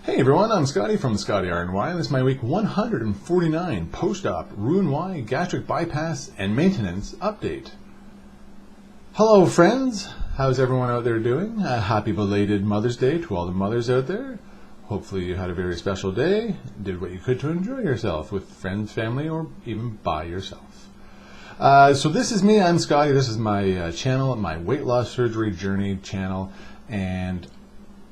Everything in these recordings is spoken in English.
Hey everyone, I'm Skotti from Skotti RNY, and this is my week 149 post-op Roux-en-Y gastric bypass and maintenance update. Hello friends, how's everyone out there doing? Happy belated Mother's Day to all the mothers out there. Hopefully you had a very special day, did what you could to enjoy yourself with friends, family, or even by yourself. So this is me, I'm Skotti. This is my channel, my weight loss surgery journey channel, and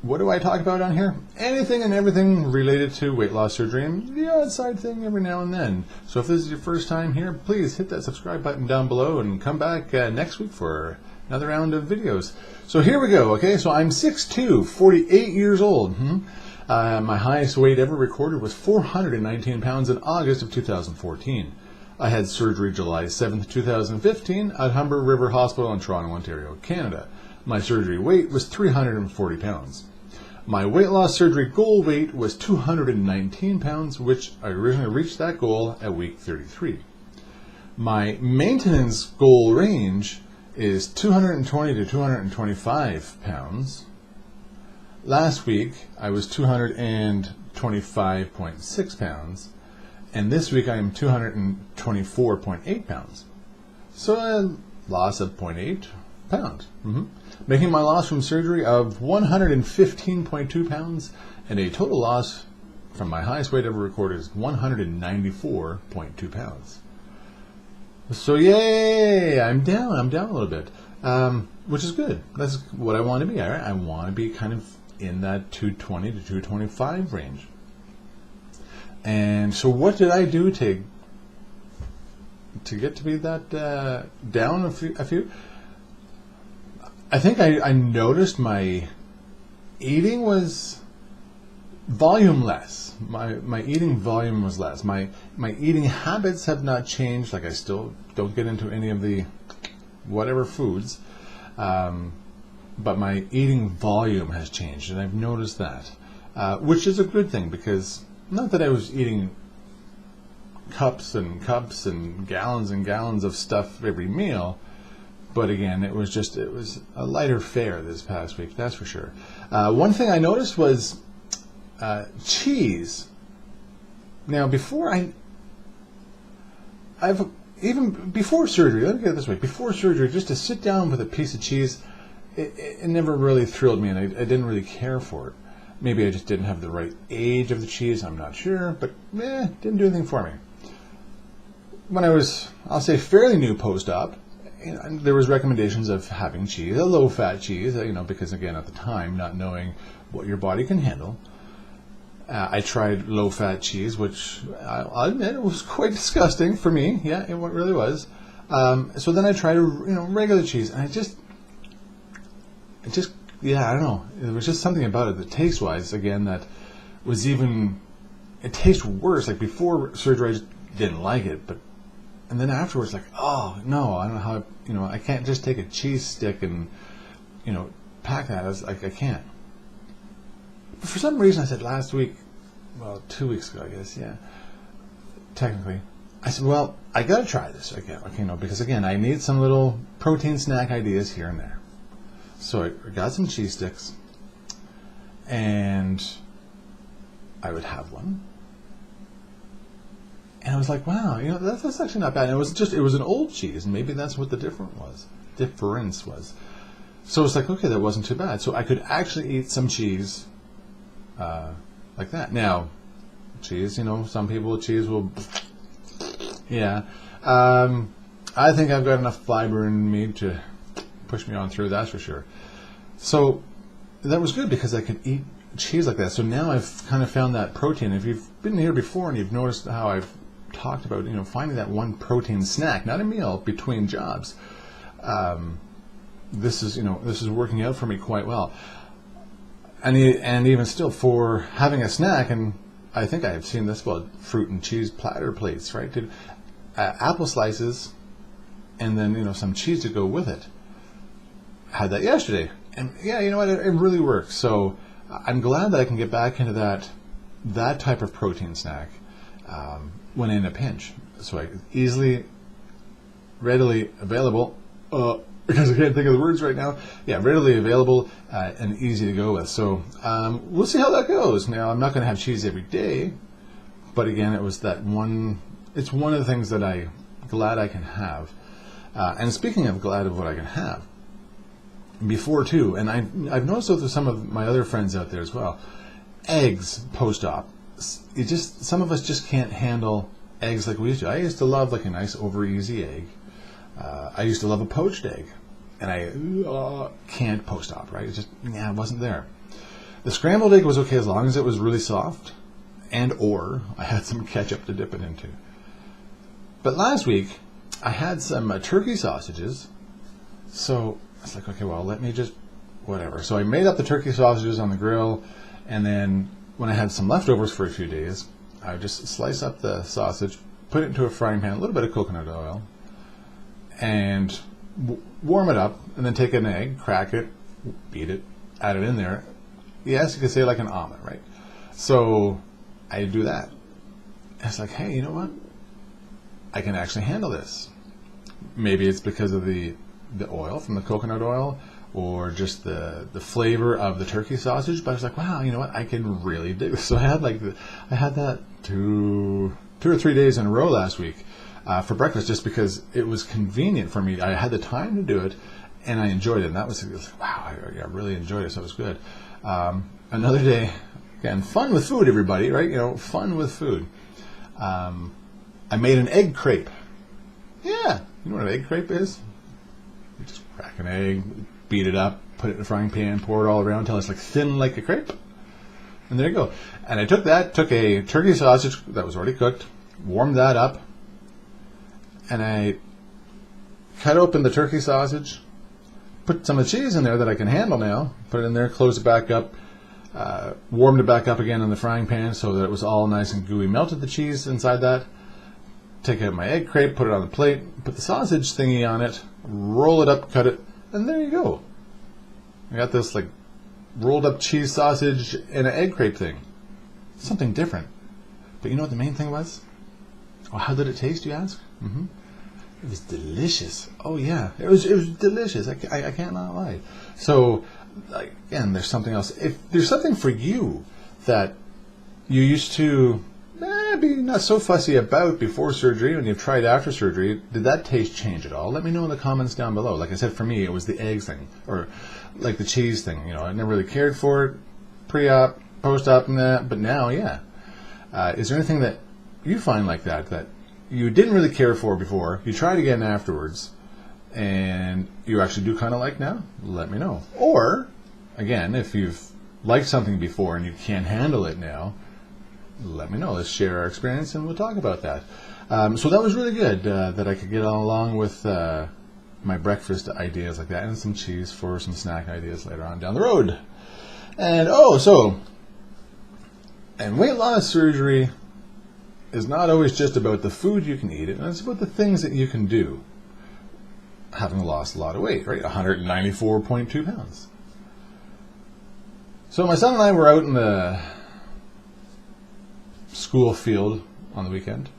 what do I talk about on here? Anything and everything related to weight loss surgery and the odd side thing every now and then. So if this is your first time here, please hit that subscribe button down below and come back next week for another round of videos. So here we go, okay? So I'm 6'2", 48 years old. My highest weight ever recorded was 419 pounds in August of 2014. I had surgery July 7th, 2015 at Humber River Hospital in Toronto, Ontario, Canada. My surgery weight was 340 pounds. My weight loss surgery goal weight was 219 pounds, which I originally reached that goal at week 33. My maintenance goal range is 220 to 225 pounds. Last week, I was 225.6 pounds, and this week I am 224.8 pounds. So a loss of 0.8 pounds. Making my loss from surgery of 115.2 pounds, and a total loss from my highest weight ever recorded is 194.2 pounds. So yay, I'm down a little bit, which is good. That's what I want to be. I want to be kind of in that 220 to 225 range. And so what did I do to get to be that down a few? I think I noticed my eating was volume less. My eating volume was less. My eating habits have not changed. Like I still don't get into any of the whatever foods, but my eating volume has changed, and I've noticed that, which is a good thing, because not that I was eating cups and gallons of stuff every meal. But again, it was a lighter fare this past week, that's for sure. One thing I noticed was cheese. Now, even before surgery, let me get it this way, before surgery, just to sit down with a piece of cheese, it never really thrilled me, and I didn't really care for it. Maybe I just didn't have the right age of the cheese, I'm not sure, but didn't do anything for me. When I was, I'll say, fairly new post-op, there was recommendations of having cheese, a low-fat cheese, because again, at the time, not knowing what your body can handle. I tried low-fat cheese, which I'll admit it was quite disgusting for me. Yeah, it really was. So then I tried, regular cheese, and I don't know. There was just something about it that taste-wise, again, that was it tastes worse. Like before surgery, I just didn't like it, and then afterwards, like, oh no, I don't know how, I can't just take a cheese stick and, pack that. I can't. But for some reason, I said last week, 2 weeks ago, I guess, yeah, technically, I said, well, I gotta try this again, because again, I need some little protein snack ideas here and there. So I got some cheese sticks, and I would have one. And I was like, wow, that's actually not bad. And it was an old cheese, and maybe that's what the difference was. So it's like, okay, that wasn't too bad. So I could actually eat some cheese like that. Now, cheese, some people with cheese will, yeah. I think I've got enough fiber in me to push me on through, that's for sure. So that was good, because I could eat cheese like that. So now I've kind of found that protein. If you've been here before and you've noticed how I've talked about, finding that one protein snack, not a meal, between jobs. This is working out for me quite well. And even still, for having a snack, and I think I've seen this about fruit and cheese platter plates, right? Apple slices, and then some cheese to go with it. Had that yesterday, and yeah, you know what? It really works. So I'm glad that I can get back into that type of protein snack. When in a pinch, so easily, readily available because I can't think of the words right now. Yeah, readily available and easy to go with. So we'll see how that goes. Now, I'm not going to have cheese every day, but again, it was that one. It's one of the things that I'm glad I can have. And speaking of glad of what I can have, before too, and I've noticed with some of my other friends out there as well, eggs post-op. Some of us just can't handle eggs like we used to. I used to love like a nice over easy egg. I used to love a poached egg, and I can't post-op, right? It wasn't there. The scrambled egg was okay as long as it was really soft, or I had some ketchup to dip it into. But last week, I had some turkey sausages, so it's like, okay, well, let me just, whatever. So I made up the turkey sausages on the grill, and then when I had some leftovers for a few days, I would just slice up the sausage, put it into a frying pan, a little bit of coconut oil, and warm it up, and then take an egg, crack it, beat it, add it in there. Yes, you could say like an omelet, right? So I do that. And it's like, hey, you know what? I can actually handle this. Maybe it's because of the oil from the coconut oil, or just the flavor of the turkey sausage. But I was like, wow, you know what? I can really dig this. So I had that two or 3 days in a row last week for breakfast, just because it was convenient for me. I had the time to do it, and I enjoyed it. And that was like, wow, I really enjoyed it. So it was good. Another day, again, fun with food, everybody, right? You know, fun with food. I made an egg crepe. Yeah, you know what an egg crepe is? You just crack an egg, beat it up, put it in a frying pan, pour it all around until it's like thin like a crepe. And there you go. And I took a turkey sausage that was already cooked, warmed that up, and I cut open the turkey sausage, put some of the cheese in there that I can handle now, put it in there, close it back up, warmed it back up again in the frying pan so that it was all nice and gooey. Melted the cheese inside that. Take out my egg crepe, put it on the plate, put the sausage thingy on it, roll it up, cut it, and there you go. I got this like rolled up cheese sausage and an egg crepe thing. Something different. But you know what the main thing was? Oh, how did it taste, you ask? It was delicious. Oh yeah, it was delicious. I can't not lie. So again, there's something else. If there's something for you that you used to be not so fussy about before surgery, and you've tried after surgery, did that taste change at all? Let me know in the comments down below. Like I said, for me, it was the eggs thing, or like the cheese thing. You know, I never really cared for it, pre-op, post-op, and that. But now, yeah. Is there anything that you find like that you didn't really care for before, you tried again afterwards, and you actually do kind of like now? Let me know. Or, again, if you've liked something before and you can't handle it now, let me know. Let's share our experience and we'll talk about that. So that was really good that I could get along with my breakfast ideas like that, and some cheese for some snack ideas later on down the road. And weight loss surgery is not always just about the food you can eat, it's about the things that you can do, having lost a lot of weight, right? 194.2 pounds. So my son and I were out in the school field on the weekend.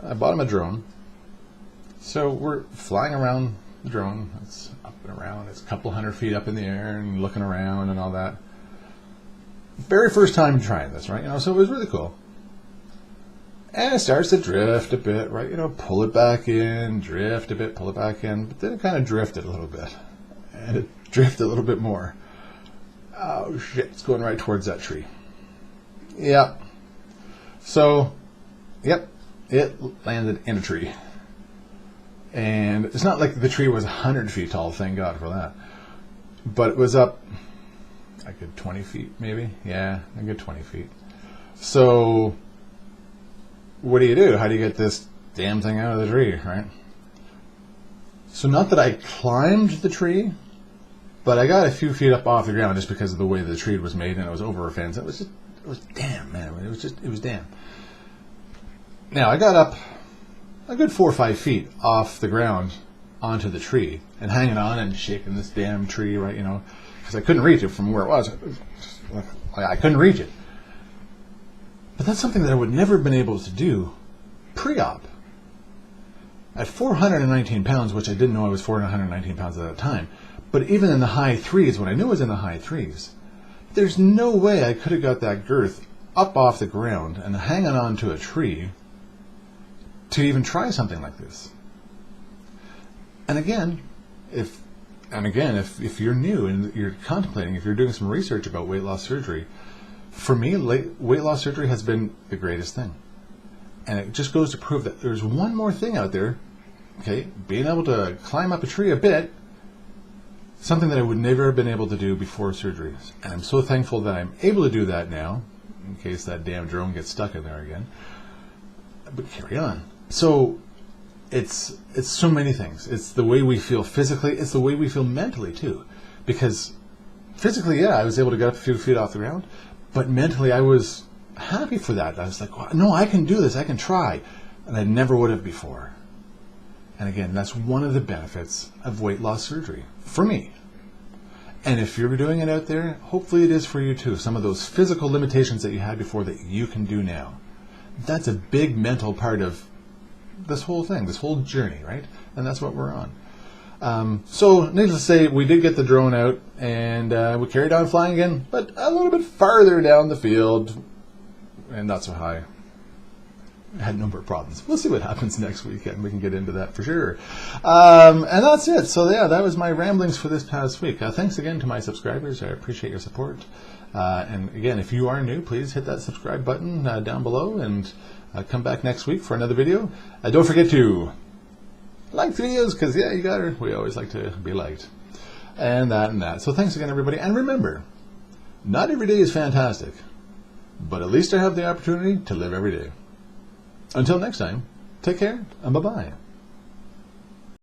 I bought him a drone. So we're flying around the drone. It's up and around. It's a couple hundred feet up in the air and looking around and all that. Very first time trying this, right? You know, so it was really cool. And it starts to drift a bit, right? You know, pull it back in, drift a bit, pull it back in. But then it kind of drifted a little bit. And it drifted a little bit more. Oh shit, it's going right towards that tree. Yep. So, yep, it landed in a tree. And it's not like the tree was 100 feet tall, thank God for that. But it was up a good 20 feet, maybe. Yeah, a good 20 feet. So, what do? How do you get this damn thing out of the tree, right? So not that I climbed the tree, but I got a few feet up off the ground just because of the way the tree was made, and it was over a fence. It was damn, man. It was damn. Now, I got up a good 4 or 5 feet off the ground onto the tree and hanging on and shaking this damn tree, right, you know, because I couldn't reach it from where it was. I couldn't reach it. But that's something that I would never have been able to do pre-op. At 419 pounds, which I didn't know I was 419 pounds at that time, but even in the high threes, when I knew I was in the high threes, there's no way I could have got that girth up off the ground and hanging on to a tree to even try something like this. And again, if you're new and you're contemplating, if you're doing some research about weight loss surgery, for me, weight loss surgery has been the greatest thing. And it just goes to prove that there's one more thing out there, okay, being able to climb up a tree a bit, something that I would never have been able to do before surgery. And I'm so thankful that I'm able to do that now, in case that damn drone gets stuck in there again. But carry on. So it's so many things. It's the way we feel physically, it's the way we feel mentally too. Because physically, yeah, I was able to get up a few feet off the ground, but mentally I was happy for that. I was like, well, no, I can do this, I can try. And I never would have before. And again, that's one of the benefits of weight loss surgery, for me. And if you're doing it out there, hopefully it is for you too. Some of those physical limitations that you had before that you can do now. That's a big mental part of this whole thing, this whole journey, right? And that's what we're on. So, needless to say, we did get the drone out, and we carried on flying again, but a little bit farther down the field, and not so high. I had a number of problems. We'll see what happens next weekend. We can get into that for sure. And that's it. So yeah, that was my ramblings for this past week. Thanks again to my subscribers. I appreciate your support. And again, if you are new, please hit that subscribe button down below, and come back next week for another video. Don't forget to like the videos, because yeah, you got her. We always like to be liked. And that. So thanks again, everybody. And remember, not every day is fantastic, but at least I have the opportunity to live every day. Until next time, take care and bye-bye.